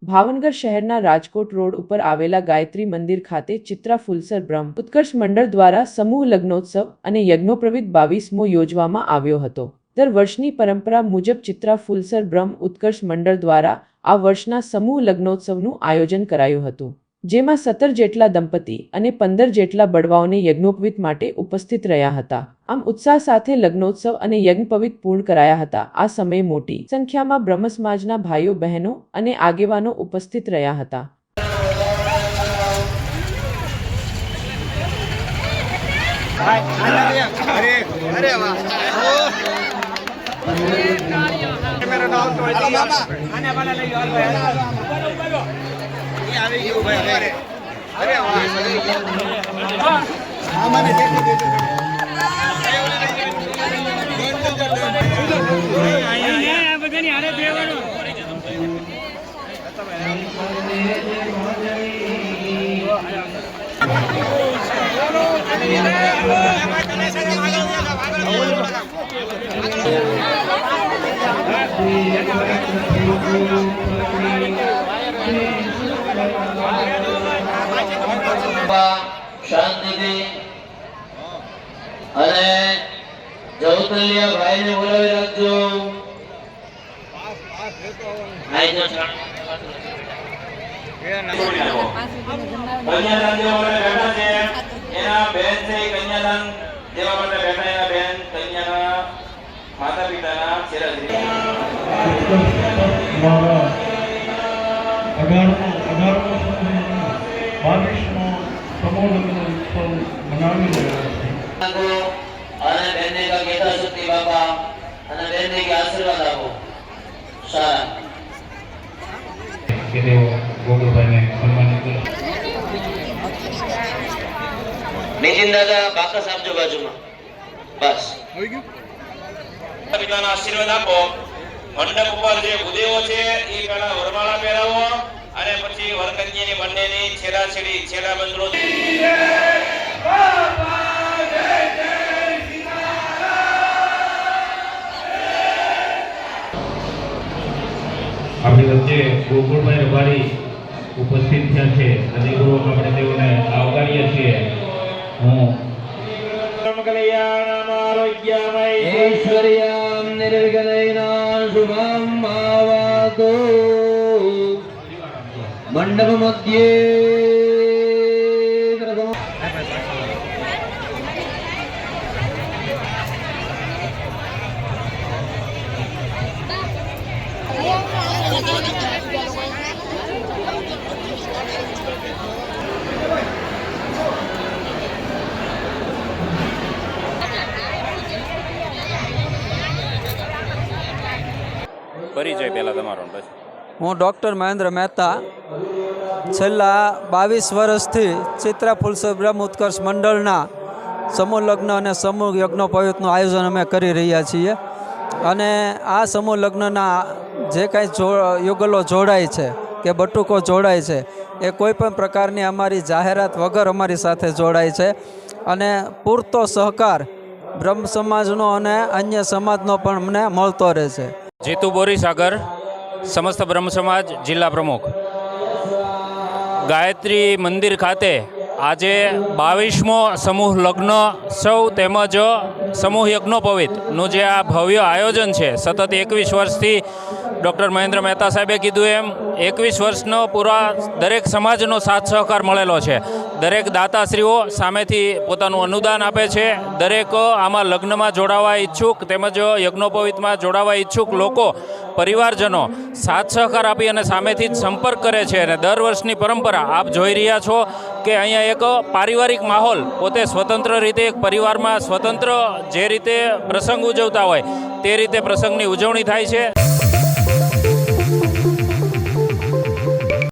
ભાવનગર શહેરના રાજકોટ રોડ ઉપર આવેલા ગાયત્રી મંદિર ખાતે ચિત્રા ફુલસર બ્રહ્મ ઉત્કર્ષ મંડળ દ્વારા સમૂહ લગ્નોત્સવ અને યજ્ઞોપવિત 22મો યોજવામાં આવ્યો હતો। દર વર્ષની પરંપરા મુજબ ચિત્રા ફુલસર બ્રહ્મ ઉત્કર્ષ મંડળ દ્વારા આ વર્ષના સમૂહ લગ્નોત્સવનું આયોજન કરાયું હતું, જેમાં 17 જેટલા દંપતી અને 15 જેટલા બડવાઓને યજ્ઞોપવિત માટે ઉપસ્થિત રહ્યા હતા। આમ ઉત્સાહ સાથે લગ્નોત્સવ અને યજ્ઞોપવિત પૂર્ણ કરાયા હતા। આ સમયે મોટી સંખ્યામાં બ્રહ્મ સમાજના ભાઈઓ બહેનો અને આગેવાનો ઉપસ્થિત રહ્યા હતા। શાંતિથી અને જવતલિયા ભાઈને બોલાવી રાખજો। કન્યાદાન દેવા માટે બેઠા છે, એના બેન છે, કન્યાદાન દેવા માટે બેઠા એના બેન કન્યાના માતા પિતાના ચહેરા અને બેનને કા ગીતા શક્તિ બાપા અને બેનને કે આશીર્વાદ આપો। સારા કે દેવો ગોગલભાઈને સન્માનિત કરો। નિતિન દાદા બાકસ આપજો બાજુમાં, બસ હોઈ ગયું। પિતાના આશીર્વાદ આપો। મંડપ ઉપર જે ભૂદેવો છે એ પેલા વરમાળા પહેરાવો અને પછી વરકન્યાની બંનેની છેડા બંદરો આપણી વચ્ચે ગોકુળભાઈ રબારી ઉપસ્થિત થયા છે, હૃદયપૂર્વક આપણે તેઓને આવકારીએ છીએ। હું કલ્યાણમ આરોગ્યમય ઐશ્વર્યમ નિર્ગણૈના શુભમ ભાવતો મંડપ મધ્યે પરિચય પહેલા તમારો પછી। હું ડૉક્ટર મહેન્દ્ર મહેતા છેલ્લા 22 વર્ષથી ચિત્રા ફુલસર બ્રહ્મ ઉત્કર્ષ મંડળના સમૂહ લગ્ન અને સમૂહ યજ્ઞોપવિતનું આયોજન અમે કરી રહ્યા છીએ। અને આ સમૂહ લગ્નના જે કાંઈ યુગલો જોડાય છે કે બટુકો જોડાય છે એ કોઈપણ પ્રકારની અમારી જાહેરાત વગર અમારી સાથે જોડાય છે અને પૂરતો સહકાર બ્રહ્મ સમાજનો અને અન્ય સમાજનો પણ અમને મળતો રહે છે। જીતુ બોરીસાગર, સમસ્ત બ્રહ્મ સમાજ જિલ્લા પ્રમુખ। ગાયત્રી મંદિર ખાતે આજે 22મો સમૂહ લગ્ન સૌ તેમજ સમૂહ યજ્ઞોપવિતનું જે આ ભવ્ય આયોજન છે, સતત 21 વર્ષથી ડૉક્ટર મહેન્દ્ર મહેતા સાહેબે કીધું એમ 21 વર્ષનો પૂરા દરેક સમાજનો સાથ સહકાર મળેલો છે। દરેક દાતાશ્રીઓ સામેથી પોતાનું અનુદાન આપે છે। દરેક આમાં લગ્નમાં જોડાવા ઈચ્છુક તેમજ યજ્ઞોપવિતમાં જોડાવા ઈચ્છુક લોકો, પરિવારજનો સાથ સહકાર આપી અને સામેથી જ સંપર્ક કરે છે। અને દર વર્ષની પરંપરા આપ જોઈ રહ્યા છો કે અહીંયા એક પારિવારિક માહોલ, પોતે સ્વતંત્ર રીતે એક પરિવારમાં સ્વતંત્ર જે રીતે પ્રસંગ ઉજવતા હોય તે રીતે પ્રસંગની ઉજવણી થાય છે।